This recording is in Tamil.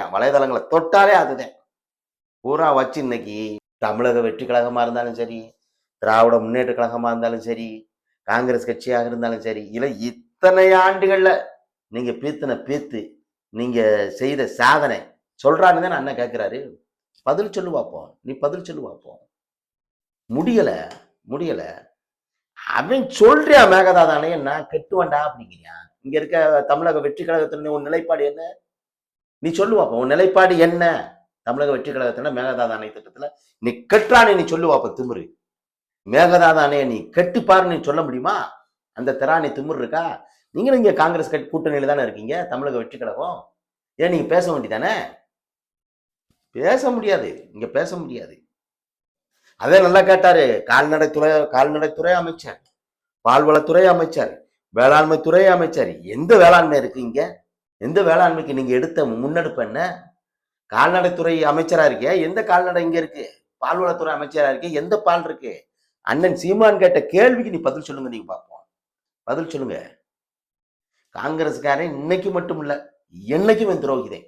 அதுதான் வலைதளங்களை தொட்டாலே அதுதான் பூரா வச்சு இன்னைக்கு தமிழக வெற்றி கழகமா இருந்தாலும் சரி, திராவிட முன்னேற்ற கழகமா இருந்தாலும் சரி, காங்கிரஸ் கட்சியாக இருந்தாலும் சரி, இல்லை இத்தனை ஆண்டுகள்ல நீங்க பீத்தின பீத்து, நீங்க செய்த சாதனை சொல்றான்னு தான் அண்ணன் கேட்கிறாரு. பதில் சொல்லு பார்ப்போம். நீ பதில் சொல்லு பார்ப்போம். முடியல முடியல. அவன் சொல்றியா மேகதாதானே நான் கெட்டுவண்டா அப்படிங்கிறியா? இங்க இருக்க தமிழக வெற்றி கழகத்தின் உன் நிலைப்பாடு என்ன? நீ சொல்லு பார்ப்போம். உன் நிலைப்பாடு என்ன? தமிழக வெற்றி கழகத்துல மேகதாது அணை திட்டத்துல நீ கெட்டானே நீ சொல்லு பார்ப்ப திமிரு. மேகதாது அணையை நீ கெட்டுப்பாருன்னு நீ சொல்ல முடியுமா? அந்த திராணி திமிரு இருக்கா? நீங்களும் இங்க காங்கிரஸ் கூட்டணியில தானே இருக்கீங்க, தமிழக வெற்றி கழகம். ஏன் நீங்க பேச வேண்டியதானே? பேச முடியாது, இங்க பேச முடியாது. அதே நல்லா கேட்டாரு. கால்நடைத்துறை அமைச்சர், பால்வளத்துறை அமைச்சர், வேளாண்மை துறை அமைச்சர். எந்த வேளாண்மை இருக்கு இங்க? எந்த வேளாண்மைக்கு நீங்க எடுத்த முன்னெடுப்பு என்ன? கால்நடைத்துறை அமைச்சரா இருக்கியா? எந்த கால்நடை இங்க இருக்கு? பால்வளத்துறை அமைச்சரா இருக்கு, எந்த பால் இருக்கு? அண்ணன் சீமான் கேட்ட கேள்விக்கு நீ பதில் சொல்லுங்க. நீங்க பார்ப்போம், பதில் சொல்லுங்க. காங்கிரஸ்காரன் இன்னைக்கு மட்டும் இல்ல, என்னைக்கும் துரோகிதே.